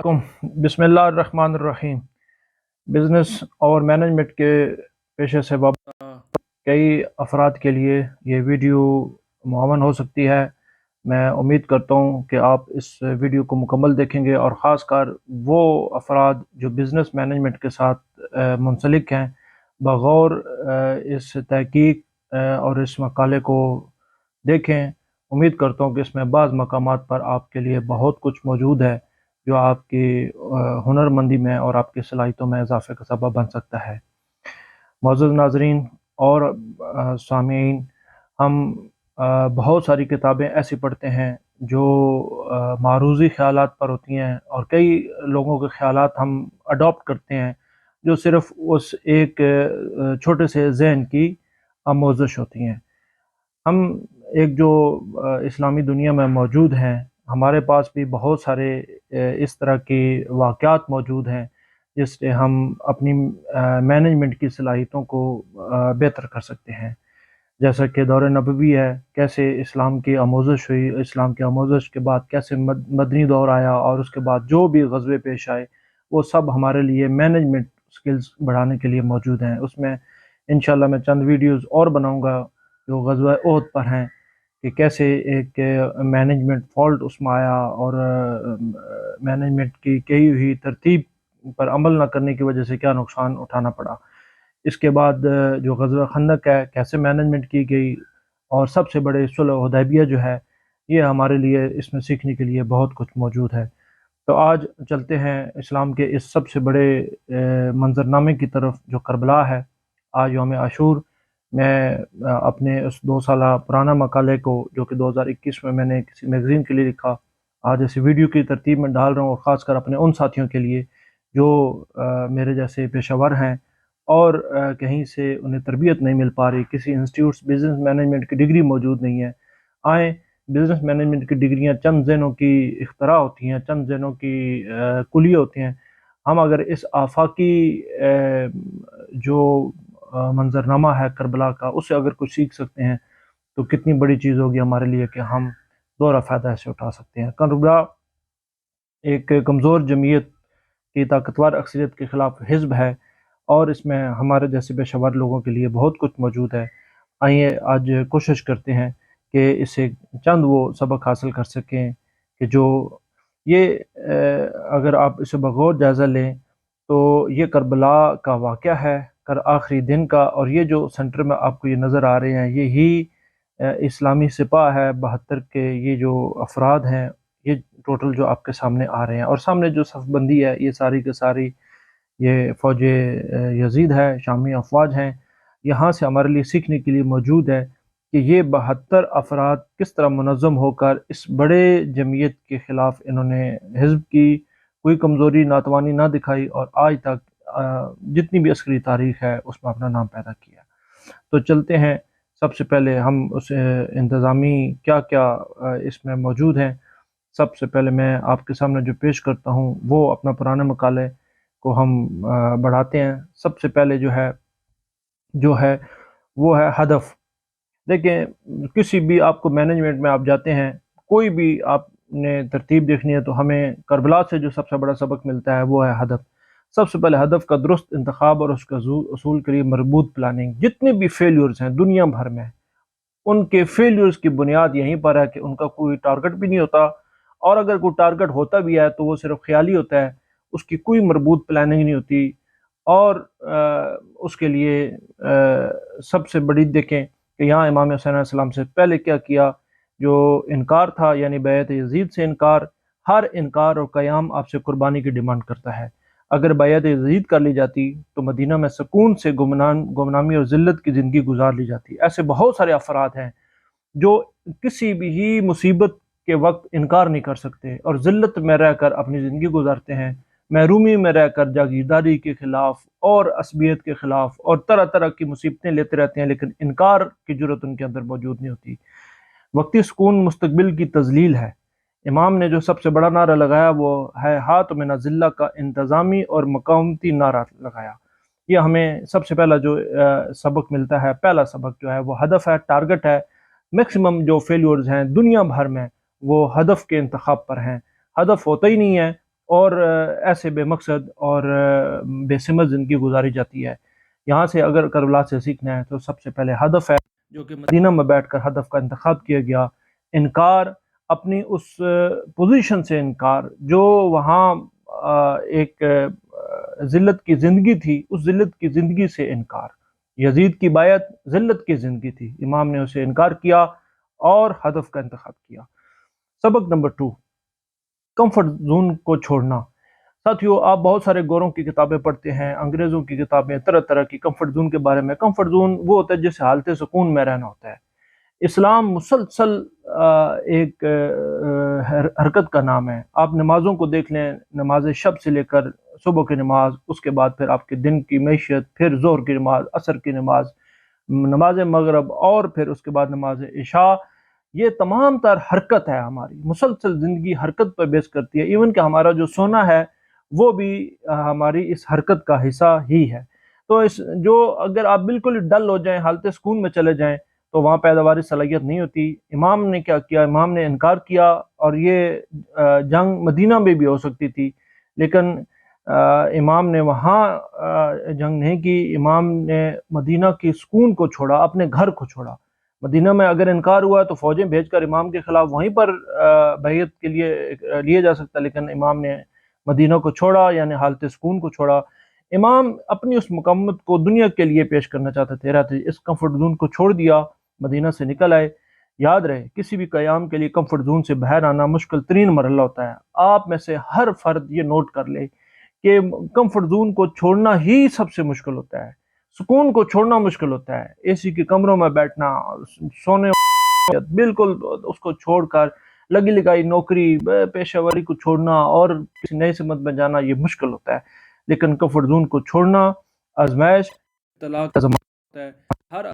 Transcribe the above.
بسم اللہ الرحمن الرحیم۔ بزنس اور مینجمنٹ کے پیشے سے وابستہ کئی افراد کے لیے یہ ویڈیو معاون ہو سکتی ہے۔ میں امید کرتا ہوں کہ آپ اس ویڈیو کو مکمل دیکھیں گے، اور خاص کر وہ افراد جو بزنس مینجمنٹ کے ساتھ منسلک ہیں، بغور اس تحقیق اور اس مقالے کو دیکھیں۔ امید کرتا ہوں کہ اس میں بعض مقامات پر آپ کے لیے بہت کچھ موجود ہے جو آپ کی ہنرمندی میں اور آپ کی صلاحیتوں میں اضافے کا سبب بن سکتا ہے۔ معزز ناظرین اور سامعین، ہم بہت ساری کتابیں ایسی پڑھتے ہیں جو معروضی خیالات پر ہوتی ہیں، اور کئی لوگوں کے خیالات ہم اڈاپٹ کرتے ہیں جو صرف اس ایک چھوٹے سے ذہن کی آموزش ہوتی ہیں۔ ہم ایک جو اسلامی دنیا میں موجود ہیں، ہمارے پاس بھی بہت سارے اس طرح کے واقعات موجود ہیں جس سے ہم اپنی مینجمنٹ کی صلاحیتوں کو بہتر کر سکتے ہیں، جیسا کہ دور نبوی ہے، کیسے اسلام کی آموزش ہوئی، اسلام کی آموزش کے بعد کیسے مدنی دور آیا، اور اس کے بعد جو بھی غزوے پیش آئے وہ سب ہمارے لیے مینجمنٹ سکلز بڑھانے کے لیے موجود ہیں۔ اس میں انشاءاللہ میں چند ویڈیوز اور بناؤں گا جو غزوہ احد پر ہیں، کہ کیسے ایک مینجمنٹ فالٹ اس میں آیا، اور مینجمنٹ کی کہی ہوئی ترتیب پر عمل نہ کرنے کی وجہ سے کیا نقصان اٹھانا پڑا۔ اس کے بعد جو غزوہ خندق ہے، کیسے مینجمنٹ کی گئی، اور سب سے بڑے صلح حدیبیہ جو ہے، یہ ہمارے لیے اس میں سیکھنے کے لیے بہت کچھ موجود ہے۔ تو آج چلتے ہیں اسلام کے اس سب سے بڑے منظرنامے کی طرف جو کربلا ہے۔ آج یوم عاشور، میں اپنے اس 2 سالہ پرانا مقالے کو جو کہ 2021 میں نے کسی میگزین کے لیے لکھا، آج ایسی ویڈیو کی ترتیب میں ڈال رہا ہوں، اور خاص کر اپنے ان ساتھیوں کے لیے جو میرے جیسے پیشہ ور ہیں اور کہیں سے انہیں تربیت نہیں مل پا رہی، کسی انسٹیٹیوٹس بزنس مینجمنٹ کی ڈگری موجود نہیں ہے۔ آئیں، بزنس مینجمنٹ کی ڈگریاں چند ذہنوں کی اختراع ہوتی ہیں، چند ذہنوں کی کلیے ہوتی ہیں۔ ہم اگر اس آفاقی جو منظرنامہ ہے کربلا کا، اس سے اگر کچھ سیکھ سکتے ہیں تو کتنی بڑی چیز ہوگی ہمارے لیے کہ ہم دوہرا فائدہ ایسے اٹھا سکتے ہیں۔ کربلا ایک کمزور جمعیت کی طاقتور اکثریت کے خلاف حزب ہے، اور اس میں ہمارے جیسے پیشہ ور لوگوں کے لیے بہت کچھ موجود ہے۔ آئیے آج کوشش کرتے ہیں کہ اسے چند وہ سبق حاصل کر سکیں کہ جو یہ اگر آپ اسے بغور جائزہ لیں تو یہ کربلا کا واقعہ ہے، آخری دن کا، اور یہ جو سنٹر میں آپ کو یہ نظر آ رہے ہیں، یہی اسلامی سپاہ ہے 72 کے، یہ جو افراد ہیں، یہ ٹوٹل جو آپ کے سامنے آ رہے ہیں، اور سامنے جو صف بندی ہے یہ ساری کے ساری یہ فوج یزید ہے، شامی افواج ہیں۔ یہاں سے ہمارے لیے سیکھنے کے لیے موجود ہے کہ یہ 72 افراد کس طرح منظم ہو کر اس بڑے جمعیت کے خلاف انہوں نے حزب کی کوئی کمزوری ناتوانی نہ دکھائی، اور آج تک جتنی بھی عسکری تاریخ ہے اس میں اپنا نام پیدا کیا۔ تو چلتے ہیں، سب سے پہلے ہم اس انتظامی کیا کیا اس میں موجود ہیں۔ سب سے پہلے میں آپ کے سامنے جو پیش کرتا ہوں وہ اپنا پرانے مقالے کو ہم بڑھاتے ہیں۔ سب سے پہلے جو ہے وہ ہے ہدف۔ دیکھیں، کسی بھی آپ کو مینجمنٹ میں آپ جاتے ہیں، کوئی بھی آپ نے ترتیب دیکھنی ہے، تو ہمیں کربلا سے جو سب سے بڑا سبق ملتا ہے وہ ہے ہدف۔ سب سے پہلے ہدف کا درست انتخاب اور اس کا اصول کے لیے مربوط پلاننگ۔ جتنے بھی فیلیورز ہیں دنیا بھر میں، ان کے فیلیورز کی بنیاد یہیں پر ہے کہ ان کا کوئی ٹارگٹ بھی نہیں ہوتا، اور اگر کوئی ٹارگٹ ہوتا بھی ہے تو وہ صرف خیالی ہوتا ہے، اس کی کوئی مربوط پلاننگ نہیں ہوتی۔ اور اس کے لیے سب سے بڑی دیکھیں کہ یہاں امام حسین علیہ السلام سے پہلے کیا کیا، جو انکار تھا، یعنی بیعت یزید سے انکار۔ ہر انکار اور قیام آپ سے قربانی کی ڈیمانڈ کرتا ہے۔ اگر بیعت یزید کر لی جاتی تو مدینہ میں سکون سے گمنامی اور ذلت کی زندگی گزار لی جاتی۔ ایسے بہت سارے افراد ہیں جو کسی بھی مصیبت کے وقت انکار نہیں کر سکتے، اور ذلت میں رہ کر اپنی زندگی گزارتے ہیں، محرومی میں رہ کر جاگیرداری کے خلاف اور عصبیت کے خلاف اور طرح طرح کی مصیبتیں لیتے رہتے ہیں، لیکن انکار کی جرت ان کے اندر موجود نہیں ہوتی۔ وقتی سکون مستقبل کی تذلیل ہے۔ امام نے جو سب سے بڑا نعرہ لگایا وہ ہے ہاتھ من ذلہ کا انتظامی اور مقاومتی نعرہ لگایا۔ یہ ہمیں سب سے پہلا جو سبق ملتا ہے، پہلا سبق جو ہے وہ ہدف ہے، ٹارگٹ ہے۔ میکسیمم جو فیلیورز ہیں دنیا بھر میں وہ ہدف کے انتخاب پر ہیں۔ ہدف ہوتا ہی نہیں ہے، اور ایسے بے مقصد اور بے سمت زندگی گزاری جاتی ہے۔ یہاں سے اگر کربلا سے سیکھنا ہے تو سب سے پہلے ہدف ہے جو کہ مدینہ میں بیٹھ کر ہدف کا انتخاب کیا گیا، انکار، اپنی اس پوزیشن سے انکار جو وہاں ایک ذلت کی زندگی تھی، اس ذلت کی زندگی سے انکار۔ یزید کی بیعت ذلت کی زندگی تھی، امام نے اسے انکار کیا اور ہدف کا انتخاب کیا۔ سبق نمبر 2، کمفرٹ زون کو چھوڑنا۔ ساتھیو، آپ بہت سارے گوروں کی کتابیں پڑھتے ہیں، انگریزوں کی کتابیں، طرح طرح کی کمفرٹ زون کے بارے میں۔ کمفرٹ زون وہ ہوتا ہے جس حالت سکون میں رہنا ہوتا ہے۔ اسلام مسلسل ایک حرکت کا نام ہے۔ آپ نمازوں کو دیکھ لیں، نماز شب سے لے کر صبح کی نماز، اس کے بعد پھر آپ کے دن کی معیشت، پھر ظہر کی نماز، عصر کی نماز، نماز مغرب، اور پھر اس کے بعد نماز عشاء، یہ تمام تر حرکت ہے ہماری۔ مسلسل زندگی حرکت پر بیس کرتی ہے، ایون کہ ہمارا جو سونا ہے وہ بھی ہماری اس حرکت کا حصہ ہی ہے۔ تو جو اگر آپ بالکل ڈل ہو جائیں، حالت سکون میں چلے جائیں، تو وہاں پیداواری صلاحیت نہیں ہوتی۔ امام نے کیا کیا؟ امام نے انکار کیا، اور یہ جنگ مدینہ میں بھی ہو سکتی تھی، لیکن امام نے وہاں جنگ نہیں کی۔ امام نے مدینہ کی سکون کو چھوڑا، اپنے گھر کو چھوڑا۔ مدینہ میں اگر انکار ہوا تو فوجیں بھیج کر امام کے خلاف وہیں پر بیعت کے لیے لیا جا سکتا، لیکن امام نے مدینہ کو چھوڑا، یعنی حالت سکون کو چھوڑا۔ امام اپنی اس مقاومت کو دنیا کے لیے پیش کرنا چاہتے تھے، اس کمفرٹ زون کو چھوڑ دیا، مدینہ سے نکل آئے۔ یاد رہے، کسی بھی قیام کے لیے کمفرٹ زون سے باہر آنا مشکل ترین مرحلہ ہوتا ہے۔ آپ میں سے ہر فرد یہ نوٹ کر لے کہ کمفرٹ زون کو چھوڑنا ہی سب سے مشکل ہوتا ہے، سکون کو چھوڑنا مشکل ہوتا ہے۔ اے سی کے کمروں میں بیٹھنا، سونے بالکل اس کو چھوڑ کر لگی لگائی نوکری، پیشہ وری کو چھوڑنا اور کسی نئے سمت میں جانا، یہ مشکل ہوتا ہے۔ لیکن کمفرٹ زون کو چھوڑنا آزمائش، طلاق کا زمانہ ہوتا ہے۔ ہر